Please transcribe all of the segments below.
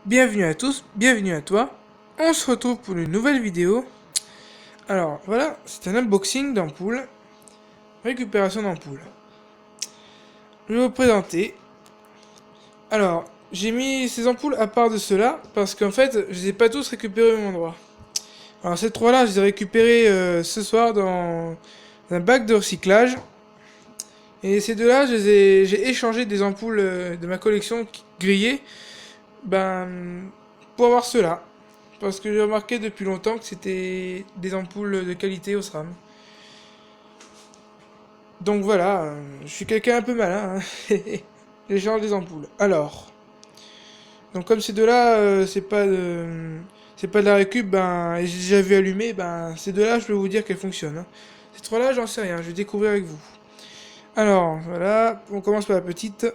Bienvenue à tous, bienvenue à toi. On se retrouve pour une nouvelle vidéo. Alors voilà, c'est un unboxing d'ampoule, récupération d'ampoule. Je vais vous présenter. Alors, j'ai mis ces ampoules à part de ceux-là, parce qu'en fait, je les ai pas tous récupérés au même endroit. Alors ces trois-là, je les ai récupérés ce soir dans un bac de recyclage. Et ces deux-là, j'ai échangé des ampoules de ma collection grillées, pour avoir ceux-là. Parce que j'ai remarqué depuis longtemps que c'était des ampoules de qualité Osram. Donc voilà, je suis quelqu'un un peu malin. J'échange des ampoules. Alors, donc comme ces deux-là, c'est pas de la récup, et j'ai déjà vu allumer, ces deux-là, je peux vous dire qu'elles fonctionnent. Hein. Ces trois-là, j'en sais rien, je vais découvrir avec vous. Alors, voilà, on commence par la petite.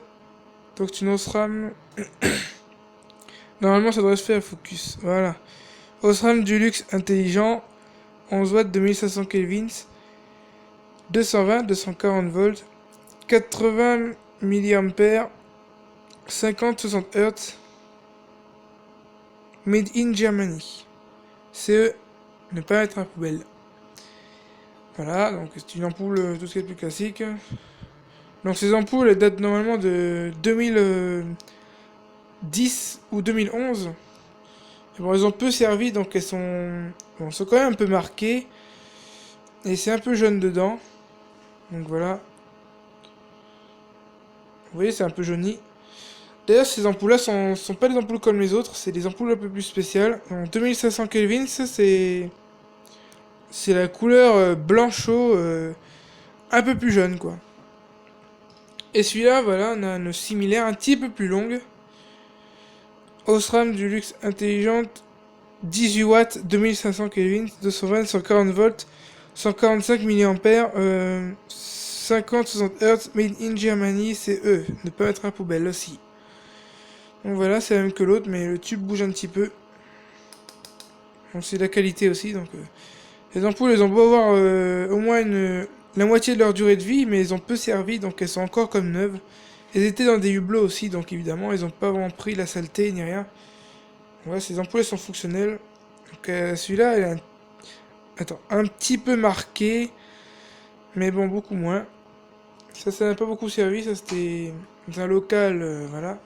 Donc c'est une Osram. Normalement, ça devrait se faire focus. Voilà. Osram du luxe intelligent, 11 watts, 2500 kelvins, 220, 240 volts, 80 mA, 50-60 Hz, made in Germany. CE, ne pas mettre à la poubelle. Voilà, donc c'est une ampoule tout ce qui est plus classique. Donc ces ampoules, elles datent normalement de 2010 ou 2011. Et bon, elles ont peu servi, donc elles sont quand même un peu marquées. Et c'est un peu jaune dedans. Donc voilà. Vous voyez, c'est un peu jauni. D'ailleurs, ces ampoules-là sont pas des ampoules comme les autres, c'est des ampoules un peu plus spéciales. En 2500 kelvins, c'est la couleur blanchot, un peu plus jaune, quoi. Et celui-là, voilà, on a une similaire un petit peu plus longue. Osram du luxe intelligente, 18 watts, 2500 kelvins, 220, 140 volts, 145 mA, 50-60 Hz, made in Germany, c'est eux. Ne pas mettre à la poubelle aussi. Donc voilà, c'est la même que l'autre, mais le tube bouge un petit peu. Bon, c'est de la qualité aussi, donc... Les ampoules, elles ont beau avoir au moins la moitié de leur durée de vie, mais elles ont peu servi, donc elles sont encore comme neuves. Elles étaient dans des hublots aussi, donc évidemment, elles ont pas vraiment pris la saleté ni rien. Voilà, ces ampoules, elles sont fonctionnelles. Donc celui-là, elle est un petit peu marqué, mais bon, beaucoup moins. Ça n'a pas beaucoup servi, ça c'était dans un local, voilà.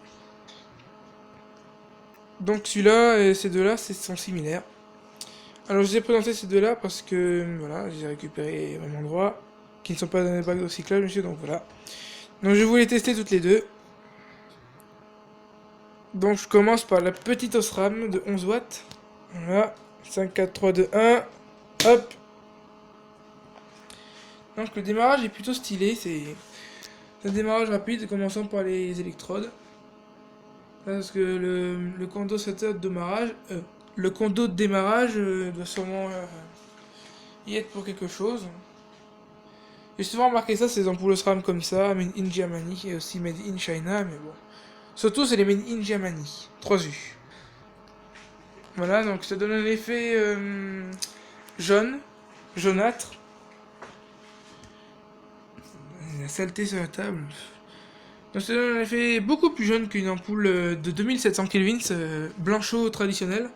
Donc celui-là et ces deux-là, sont similaires. Alors je vous ai présenté ces deux-là parce que voilà, je les ai récupérés au même endroit, qui ne sont pas dans les bacs de recyclage, monsieur, donc voilà. Donc je voulais tester toutes les deux. Donc je commence par la petite Osram de 11 watts. Voilà, 5, 4, 3, 2, 1. Hop. Donc le démarrage est plutôt stylé, c'est un démarrage rapide, commençant par les électrodes. Parce que le condensateur de démarrage, le condo de démarrage doit sûrement y être pour quelque chose. J'ai souvent remarqué ça, ces ampoules SRAM comme ça, made in Germany et aussi made in China, mais bon. Surtout, c'est les made in Germany. 3U. Voilà, donc ça donne un effet jaune, jaunâtre. La saleté sur la table. Donc ça donne un effet beaucoup plus jaune qu'une ampoule de 2700 kelvins blanchot traditionnelle.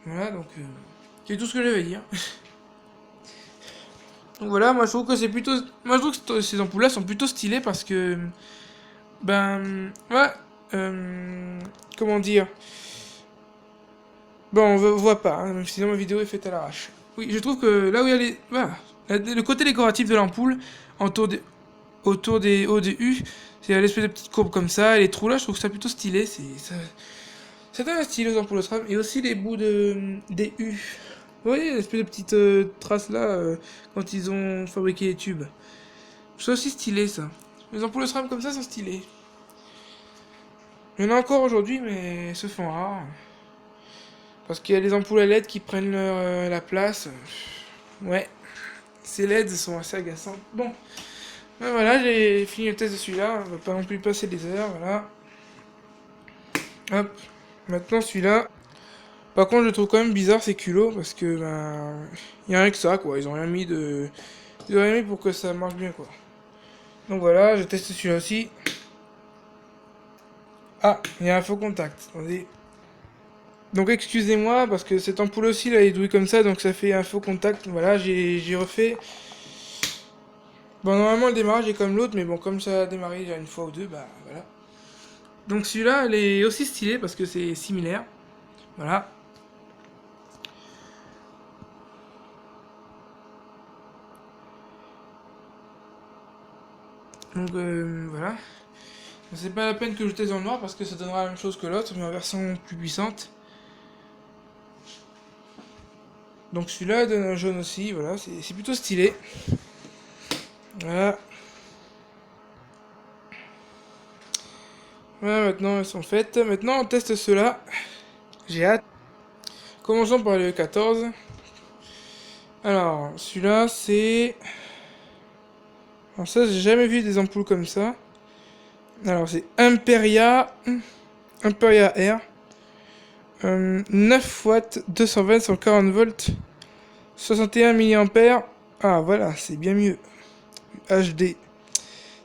Voilà, donc c'est tout ce que j'avais à dire. Donc voilà, moi je trouve que c'est plutôt. Moi je trouve que ces ampoules là sont plutôt stylées parce que. Ouais. Comment dire. Bon, on voit pas, hein, sinon ma vidéo est faite à l'arrache. Oui, je trouve que là où il y a les. Voilà. Le côté décoratif de l'ampoule, autour des O, des U, c'est l'espèce de petite courbe comme ça, et les trous là, je trouve que ça plutôt stylé. Ça donne un style aux ampoules Osram, et aussi les bouts des U. Vous voyez l'espèce de petite trace là, quand ils ont fabriqué les tubes. Je trouve aussi stylé ça. Les ampoules SRAM comme ça sont stylées. Il y en a encore aujourd'hui, mais elles se font rares. Parce qu'il y a les ampoules à LED qui prennent la place. Ouais, ces LED sont assez agaçantes. Bon, ben voilà, j'ai fini le test de celui-là. On va pas non plus passer des heures, voilà. Hop, maintenant celui-là. Par contre, je trouve quand même bizarre ces culots parce que il y a rien que ça quoi. Ils ont rien mis pour que ça marche bien quoi. Donc voilà, je teste celui-là aussi. Ah, il y a un faux contact. Attendez. Donc excusez-moi, parce que cette ampoule aussi, là, elle est douée comme ça, donc ça fait un faux contact. Voilà, j'ai refait. Bon, normalement, le démarrage est comme l'autre, mais bon, comme ça a démarré déjà une fois ou deux, bah voilà. Donc celui-là, elle est aussi stylé parce que c'est similaire. Voilà. Donc voilà. C'est pas la peine que je teste dans le noir parce que ça donnera la même chose que l'autre, mais en version plus puissante. Donc celui-là donne un jaune aussi, voilà, c'est plutôt stylé. Voilà. Voilà, maintenant elles sont faites. Maintenant on teste ceux-là. J'ai hâte. Commençons par le 14. Alors, celui-là c'est... Alors ça, j'ai jamais vu des ampoules comme ça. Alors c'est Imperia R. 9 watts, 220, 140 volts, 61 mAh. Ah voilà, c'est bien mieux. HD.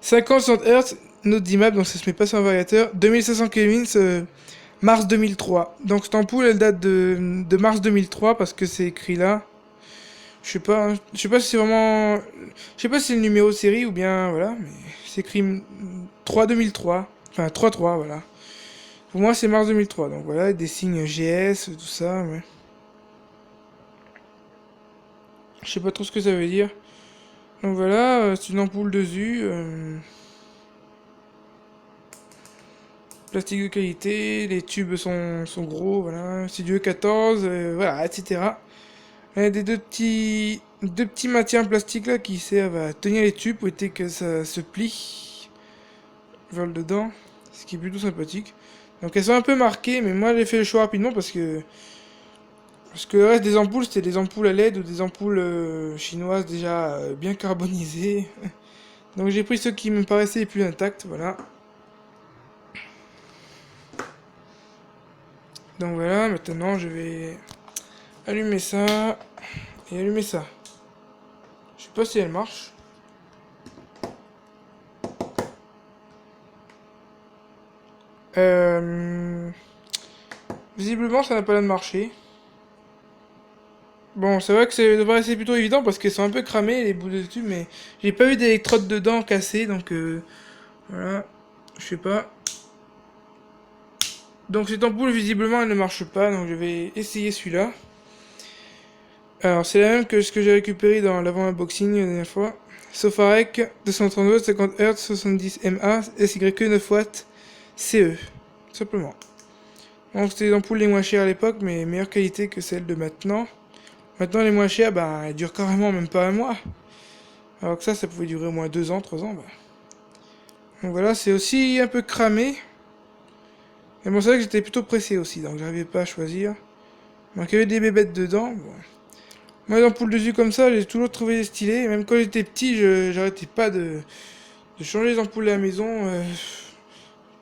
50-60 Hz, note d'IMAP, donc ça se met pas sur un variateur. 2500 Kelvin, mars 2003. Donc cette ampoule, elle date de mars 2003 parce que c'est écrit là. Je sais pas, hein. Je sais pas si c'est vraiment... Je sais pas si c'est le numéro de série ou bien... Voilà, mais c'est écrit 3 2003. Enfin, 3-3, voilà. Pour moi, c'est mars 2003. Donc voilà, des signes GS, tout ça, ouais. Je sais pas trop ce que ça veut dire. Donc voilà, c'est une ampoule de ZU. Plastique de qualité, les tubes sont gros, voilà. C'est du E14, voilà, etc. Il y a des deux petits matières en plastique là qui servent à tenir les tubes pour éviter que ça se plie. Vole dedans, ce qui est plutôt sympathique. Donc elles sont un peu marquées, mais moi j'ai fait le choix rapidement parce que le reste des ampoules c'était des ampoules à LED ou des ampoules chinoises déjà bien carbonisées. Donc j'ai pris ceux qui me paraissaient les plus intacts, voilà. Donc voilà, maintenant je vais allumer ça et allumer ça. Je sais pas si elle marche. Euh... Visiblement ça n'a pas l'air de marcher. Bon, c'est vrai que ça devrait être plutôt évident parce qu'elles sont un peu cramées les bouts de tube, mais j'ai pas eu d'électrode dedans cassées, donc voilà, je sais pas. Donc cette ampoule visiblement elle ne marche pas, donc je vais essayer celui-là. Alors c'est la même que ce que j'ai récupéré dans l'avant-unboxing la dernière fois. Sofarec 232 50 Hz 70 mA SYE 9 watts CE. Tout simplement. Donc c'était les ampoules les moins chères à l'époque, mais meilleure qualité que celles de maintenant. Maintenant les moins chères, bah elles durent carrément même pas un mois. Alors que ça pouvait durer au moins 2 ans, 3 ans. Bah. Donc voilà, c'est aussi un peu cramé. Mais bon, c'est vrai que j'étais plutôt pressé aussi, donc j'arrivais pas à choisir. Donc il y avait des bébêtes dedans. Bon. Moi, les ampoules de jus comme ça, j'ai toujours trouvé stylé. Et même quand j'étais petit, j'arrêtais pas de changer les ampoules à la maison.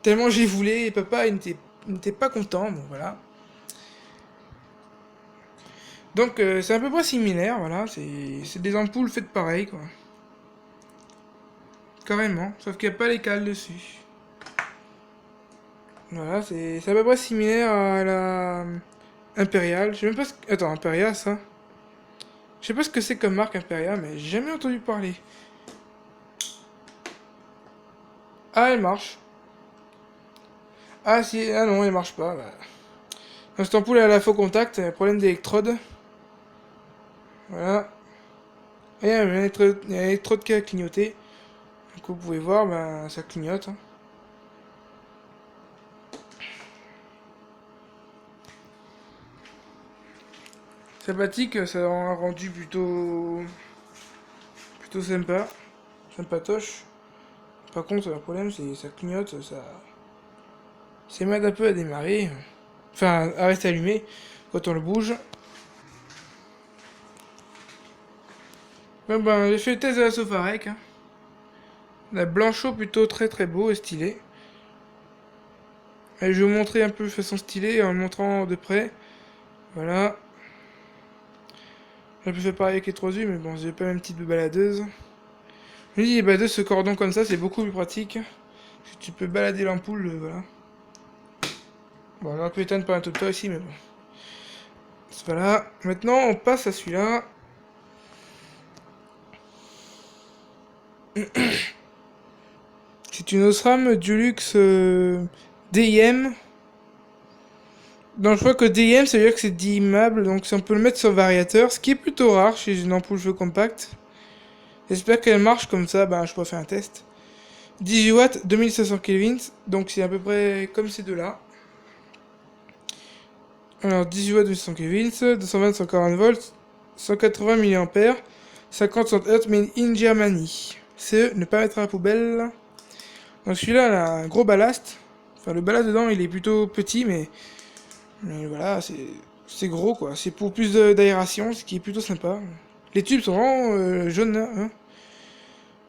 Tellement j'y voulais. Et papa, il n'était pas content. Bon, voilà. Donc, c'est à peu près similaire. Voilà. C'est des ampoules faites pareil, quoi. Carrément. Sauf qu'il n'y a pas les cales dessus. Voilà, c'est à peu près similaire à la Impérial. Je sais même pas ce que... Attends, Impérial, ça. Je sais pas ce que c'est comme marque Impérial, mais j'ai jamais entendu parler. Ah, elle marche. Ah si, ah non, elle marche pas. Bah. Donc, cette ampoule elle a la faux contact, elle a un problème d'électrode. Voilà. Et il y a une électrode qui a clignoté. Donc vous pouvez voir, bah, ça clignote. Hein. Sympathique, ça a un rendu plutôt sympa. Sympatoche. Par contre, le problème c'est ça clignote, ça m'aide un peu à démarrer. Enfin, à rester allumé quand on le bouge. Ben, j'ai fait le test de la Sofarec. Hein. La Blanchot plutôt très très beau et stylé. Et je vais vous montrer un peu de façon stylée en le montrant de près. Voilà. J'ai pu faire pareil avec les 3U, mais bon, j'ai pas le même type de baladeuse. Je me dis, les baladeuses, ce cordon comme ça, c'est beaucoup plus pratique. Tu peux balader l'ampoule, voilà. Bon, j'aurais pu éteindre par un tout le temps ici, mais bon. Voilà. Maintenant, on passe à celui-là. C'est une Osram Dulux DIM. Donc je crois que DIM, ça veut dire que c'est dimmable, donc on peut le mettre sur variateur, ce qui est plutôt rare chez une ampoule feu compacte. J'espère qu'elle marche comme ça, ben je pourrais faire un test. 18 watts, 2500 kelvins, donc c'est à peu près comme ces deux-là. Alors 18 watts, 2500 kelvins, 220, 140 volts, 180 mAh, 50 Hz, made in Germany. CE, ne pas mettre à la poubelle. Donc celui-là, il a un gros ballast. Enfin, le ballast dedans, il est plutôt petit, mais voilà, c'est gros, quoi. C'est pour plus d'aération, ce qui est plutôt sympa. Les tubes sont vraiment jaunes, hein.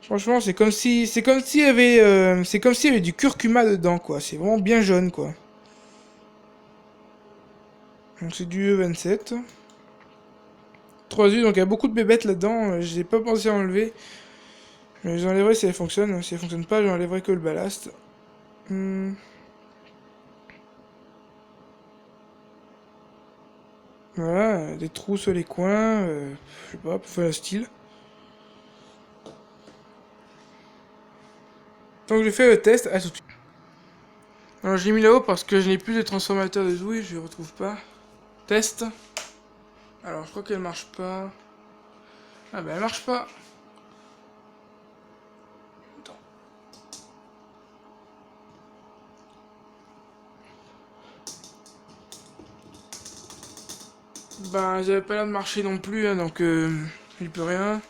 Franchement, c'est comme s'il y avait, du curcuma dedans, quoi. C'est vraiment bien jaune, quoi. Donc c'est du E27. 3U, donc il y a beaucoup de bébêtes là-dedans. J'ai pas pensé à enlever. Mais j'enlèverai si elle fonctionne. Si elle fonctionne pas, j'enlèverai que le ballast. Voilà, des trous sur les coins. Je sais pas, pour faire le style. Donc je fais le test, à tout de suite. Alors je l'ai mis là-haut parce que je n'ai plus de transformateur de douille, je ne retrouve pas. Test. Alors je crois qu'elle marche pas. Ah ben elle marche pas. Attends. Ben j'avais pas l'air de marcher non plus, hein, donc il peut rien.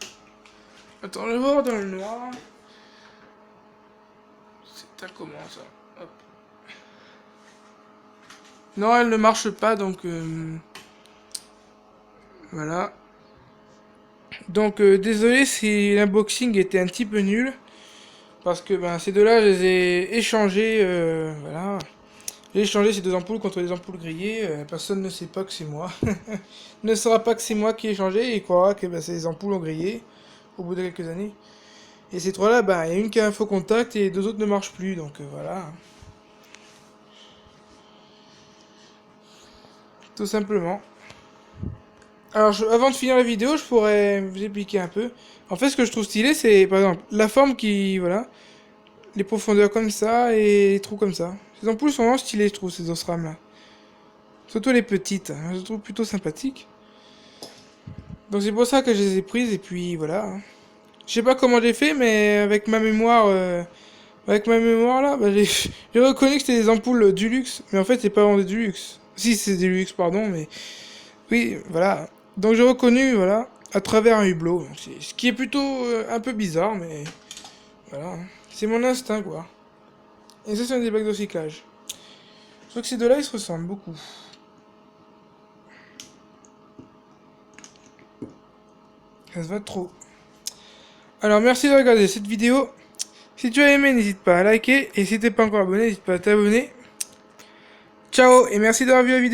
Attends, je vais voir dans le noir. C'est à comment ça? Hop. Non, elle ne marche pas, donc voilà. Donc désolé si l'unboxing était un petit peu nul. Parce que ben, ces deux-là, je les ai échangés. Voilà. J'ai échangé ces deux ampoules contre des ampoules grillées. Personne ne sait pas que c'est moi. Ne saura pas que c'est moi qui ai échangé et croira que ben, ces ampoules ont grillé au bout de quelques années. Et ces trois-là, ben, il y a une qui a un faux contact et les deux autres ne marchent plus. Donc voilà. Tout simplement. Alors, avant de finir la vidéo, je pourrais vous expliquer un peu. En fait, ce que je trouve stylé, c'est par exemple la forme qui. Voilà. Les profondeurs comme ça et les trous comme ça. Ces ampoules sont vraiment stylées, je trouve, ces Osram là. Surtout les petites, hein, je les trouve plutôt sympathiques. Donc c'est pour ça que je les ai prises et puis voilà. Je sais pas comment j'ai fait, mais avec ma mémoire là, bah, j'ai reconnu que c'était des ampoules Dulux, mais en fait c'est pas vraiment des Dulux. Si c'est des Dulux, pardon, mais oui, voilà. Donc j'ai reconnu, voilà, à travers un hublot. Ce qui est plutôt un peu bizarre, mais voilà. C'est mon instinct, quoi. Et ça, c'est des bacs de recyclage. Je trouve que ces deux-là, ils se ressemblent beaucoup. Ça se voit trop. Alors, merci de regarder cette vidéo. Si tu as aimé, n'hésite pas à liker. Et si t'es pas encore abonné, n'hésite pas à t'abonner. Ciao et merci d'avoir vu la vidéo.